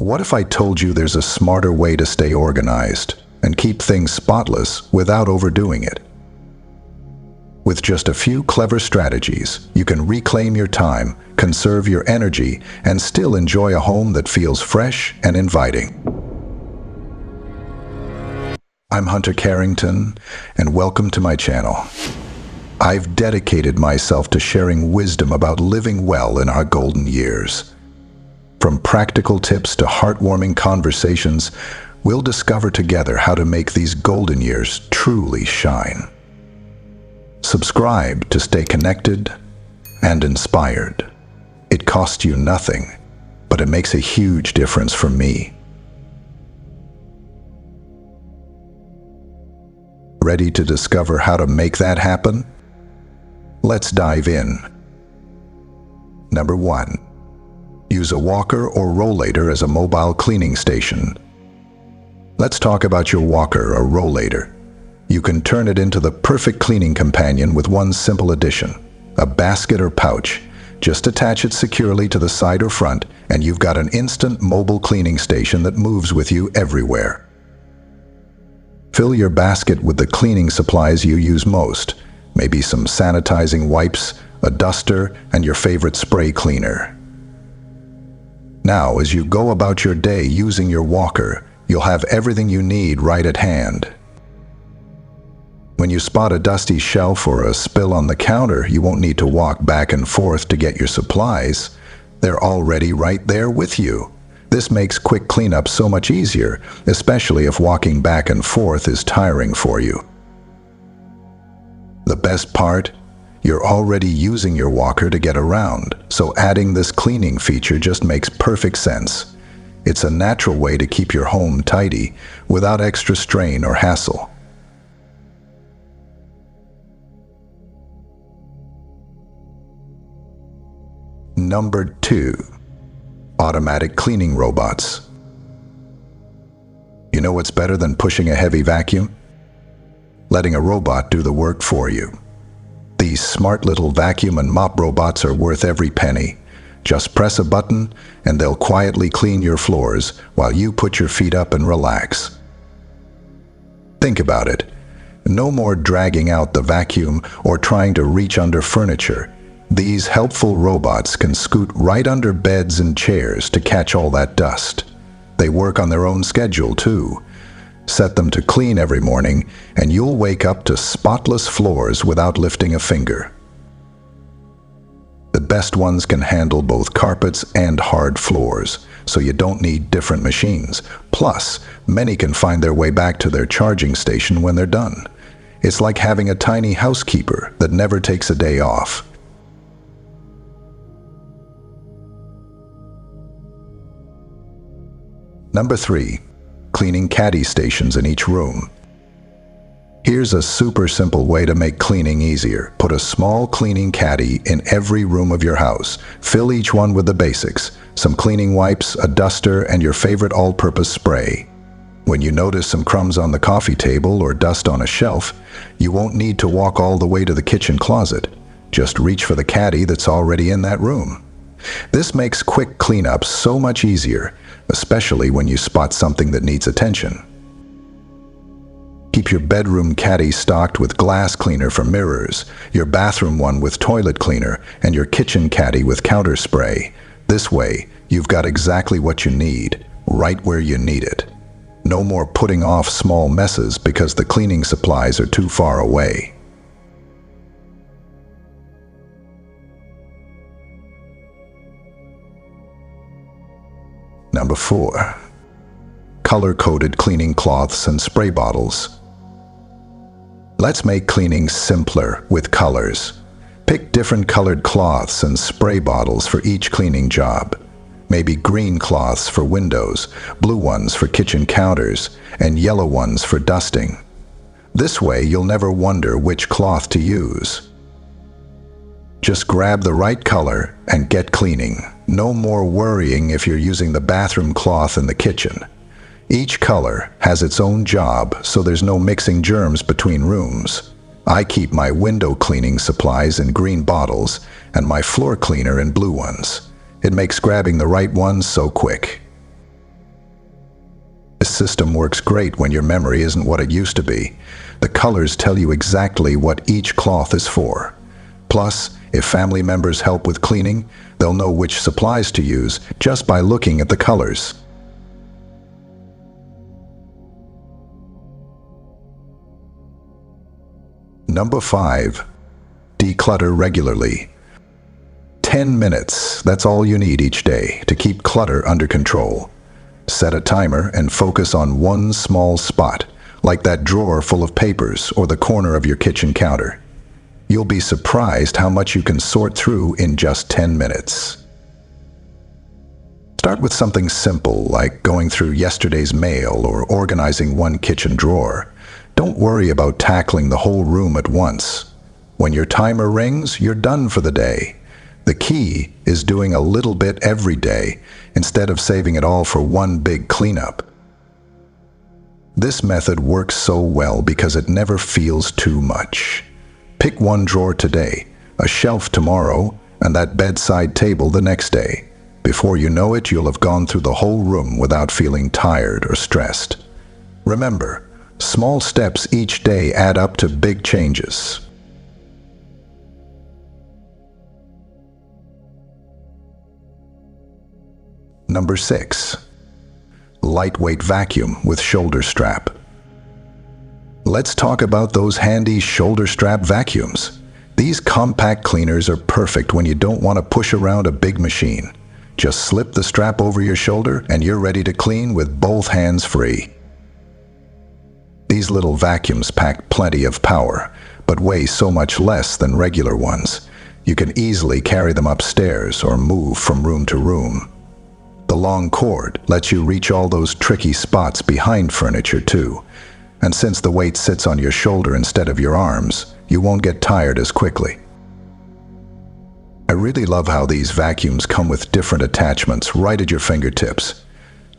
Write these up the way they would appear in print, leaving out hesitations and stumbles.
What if I told you there's a smarter way to stay organized and keep things spotless without overdoing it? With just a few clever strategies, you can reclaim your time, conserve your energy, and still enjoy a home that feels fresh and inviting. I'm Hunter Carrington, and welcome to my channel. I've dedicated myself to sharing wisdom about living well in our golden years. From practical tips to heartwarming conversations, we'll discover together how to make these golden years truly shine. Subscribe to stay connected and inspired. It costs you nothing, but it makes a huge difference for me. Ready to discover how to make that happen? Let's dive in. Number 1. Use a walker or rollator as a mobile cleaning station. Let's talk about your walker or rollator. You can turn it into the perfect cleaning companion with one simple addition: a basket or pouch. Just attach it securely to the side or front, and you've got an instant mobile cleaning station that moves with you everywhere. Fill your basket with the cleaning supplies you use most, maybe some sanitizing wipes, a duster, and your favorite spray cleaner. Now, as you go about your day using your walker, you'll have everything you need right at hand. When you spot a dusty shelf or a spill on the counter, you won't need to walk back and forth to get your supplies. They're already right there with you. This makes quick cleanup so much easier, especially if walking back and forth is tiring for you. The best part? You're already using your walker to get around, so adding this cleaning feature just makes perfect sense. It's a natural way to keep your home tidy without extra strain or hassle. Number 2. Automatic cleaning robots. You know what's better than pushing a heavy vacuum? Letting a robot do the work for you. These smart little vacuum and mop robots are worth every penny. Just press a button and they'll quietly clean your floors while you put your feet up and relax. Think about it. No more dragging out the vacuum or trying to reach under furniture. These helpful robots can scoot right under beds and chairs to catch all that dust. They work on their own schedule too. Set them to clean every morning, and you'll wake up to spotless floors without lifting a finger. The best ones can handle both carpets and hard floors, so you don't need different machines. Plus, many can find their way back to their charging station when they're done. It's like having a tiny housekeeper that never takes a day off. Number 3. Cleaning caddy stations in each room. Here's a super simple way to make cleaning easier. Put a small cleaning caddy in every room of your house. Fill each one with the basics: some cleaning wipes, a duster, and your favorite all-purpose spray. When you notice some crumbs on the coffee table or dust on a shelf, you won't need to walk all the way to the kitchen closet. Just reach for the caddy that's already in that room. This makes quick cleanup so much easier, especially when you spot something that needs attention. Keep your bedroom caddy stocked with glass cleaner for mirrors, your bathroom one with toilet cleaner, and your kitchen caddy with counter spray. This way, you've got exactly what you need, right where you need it. No more putting off small messes because the cleaning supplies are too far away. Number 4. Color-coded cleaning cloths and spray bottles. Let's make cleaning simpler with colors. Pick different colored cloths and spray bottles for each cleaning job. Maybe green cloths for windows, blue ones for kitchen counters, and yellow ones for dusting. This way, you'll never wonder which cloth to use. Just grab the right color and get cleaning. No more worrying if you're using the bathroom cloth in the kitchen. Each color has its own job, so there's no mixing germs between rooms. I keep my window cleaning supplies in green bottles and my floor cleaner in blue ones. It makes grabbing the right ones so quick. This system works great when your memory isn't what it used to be. The colors tell you exactly what each cloth is for. Plus, if family members help with cleaning, they'll know which supplies to use just by looking at the colors. Number 5. Declutter regularly. 10 minutes, that's all you need each day to keep clutter under control. Set a timer and focus on one small spot, like that drawer full of papers or the corner of your kitchen counter. You'll be surprised how much you can sort through in just 10 minutes. Start with something simple like going through yesterday's mail or organizing one kitchen drawer. Don't worry about tackling the whole room at once. When your timer rings, you're done for the day. The key is doing a little bit every day instead of saving it all for one big cleanup. This method works so well because it never feels too much. Pick one drawer today, a shelf tomorrow, and that bedside table the next day. Before you know it, you'll have gone through the whole room without feeling tired or stressed. Remember, small steps each day add up to big changes. Number 6. Lightweight vacuum with shoulder strap. Let's talk about those handy shoulder strap vacuums. These compact cleaners are perfect when you don't want to push around a big machine. Just slip the strap over your shoulder and you're ready to clean with both hands free. These little vacuums pack plenty of power, but weigh so much less than regular ones. You can easily carry them upstairs or move from room to room. The long cord lets you reach all those tricky spots behind furniture too. And since the weight sits on your shoulder instead of your arms, you won't get tired as quickly. I really love how these vacuums come with different attachments right at your fingertips.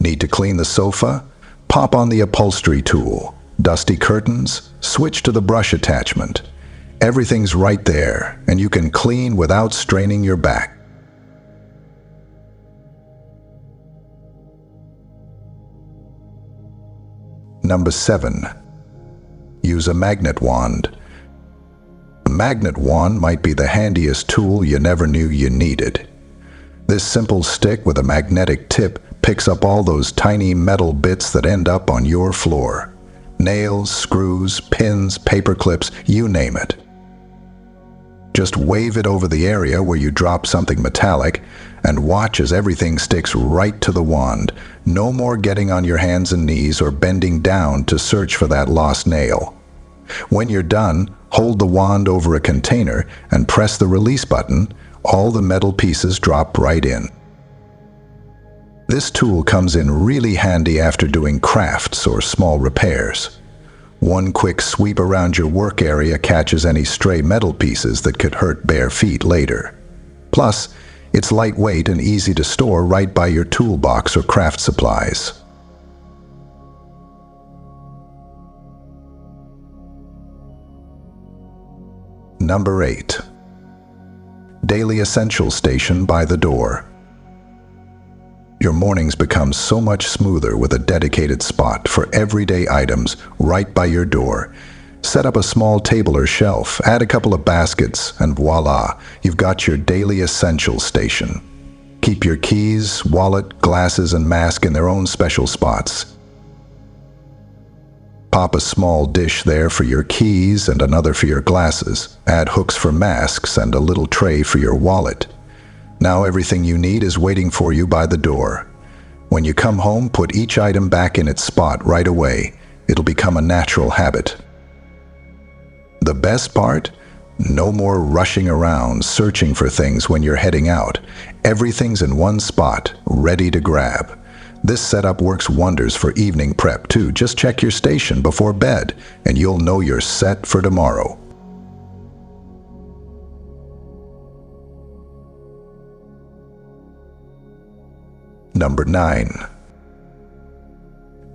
Need to clean the sofa? Pop on the upholstery tool. Dusty curtains? Switch to the brush attachment. Everything's right there, and you can clean without straining your back. Number 7. Use a magnet wand. A magnet wand might be the handiest tool you never knew you needed. This simple stick with a magnetic tip picks up all those tiny metal bits that end up on your floor. Nails, screws, pins, paper clips, you name it. Just wave it over the area where you drop something metallic and watch as everything sticks right to the wand. No more getting on your hands and knees or bending down to search for that lost nail. When you're done, hold the wand over a container and press the release button. All the metal pieces drop right in. This tool comes in really handy after doing crafts or small repairs. One quick sweep around your work area catches any stray metal pieces that could hurt bare feet later. Plus, it's lightweight and easy to store right by your toolbox or craft supplies. Number 8. Daily Essentials Station by the door. Your mornings become so much smoother with a dedicated spot for everyday items right by your door. Set up a small table or shelf, add a couple of baskets, and voila, you've got your Daily Essentials Station. Keep your keys, wallet, glasses, and mask in their own special spots. Pop a small dish there for your keys and another for your glasses. Add hooks for masks and a little tray for your wallet. Now everything you need is waiting for you by the door. When you come home, put each item back in its spot right away. It'll become a natural habit. The best part? No more rushing around searching for things when you're heading out. Everything's in one spot, ready to grab. This setup works wonders for evening prep too. Just check your station before bed and you'll know you're set for tomorrow. Number 9.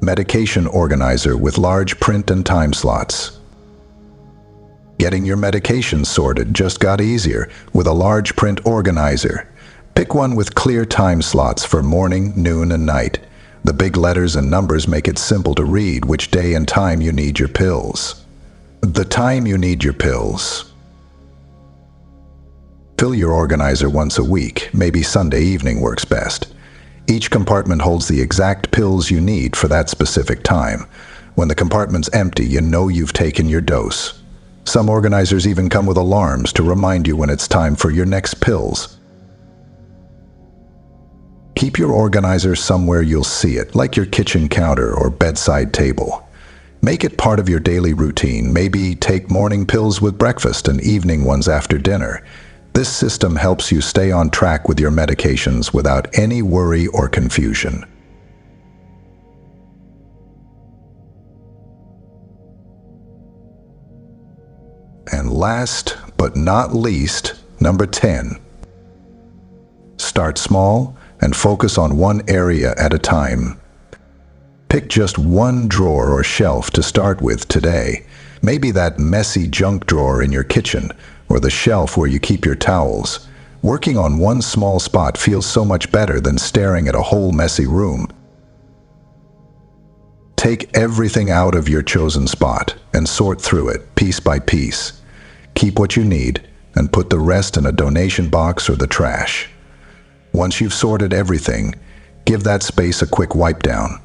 Medication organizer with large print and time slots. Getting your medication sorted just got easier with a large print organizer. Pick one with clear time slots for morning, noon, and night. The big letters and numbers make it simple to read which day and time you need your pills. The time you need your pills. Fill your organizer once a week, maybe Sunday evening works best. Each compartment holds the exact pills you need for that specific time. When the compartment's empty, you know you've taken your dose. Some organizers even come with alarms to remind you when it's time for your next pills. Keep your organizer somewhere you'll see it, like your kitchen counter or bedside table. Make it part of your daily routine. Maybe take morning pills with breakfast and evening ones after dinner. This system helps you stay on track with your medications without any worry or confusion. And last but not least, number 10. Start small and focus on one area at a time. Pick just one drawer or shelf to start with today. Maybe that messy junk drawer in your kitchen, or the shelf where you keep your towels. Working on one small spot feels so much better than staring at a whole messy room. Take everything out of your chosen spot and sort through it piece by piece. Keep what you need and put the rest in a donation box or the trash. Once you've sorted everything, give that space a quick wipe down.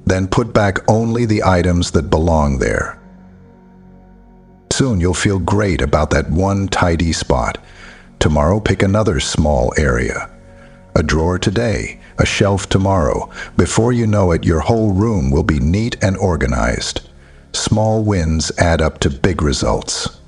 Then put back only the items that belong there. Soon you'll feel great about that one tidy spot. Tomorrow pick another small area. A drawer today, a shelf tomorrow. Before you know it, your whole room will be neat and organized. Small wins add up to big results.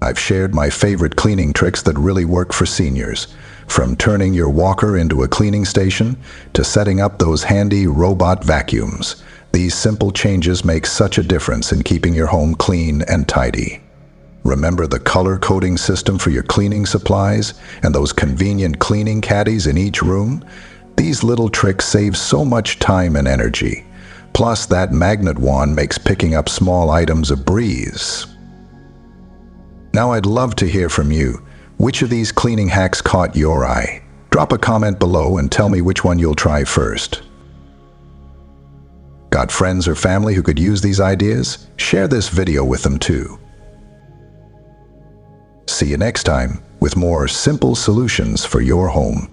I've shared my favorite cleaning tricks that really work for seniors, from turning your walker into a cleaning station to setting up those handy robot vacuums. These simple changes make such a difference in keeping your home clean and tidy. Remember the color coding system for your cleaning supplies and those convenient cleaning caddies in each room? These little tricks save so much time and energy. Plus, that magnet wand makes picking up small items a breeze. Now I'd love to hear from you. Which of these cleaning hacks caught your eye? Drop a comment below and tell me which one you'll try first. Got friends or family who could use these ideas? Share this video with them too. See you next time with more simple solutions for your home.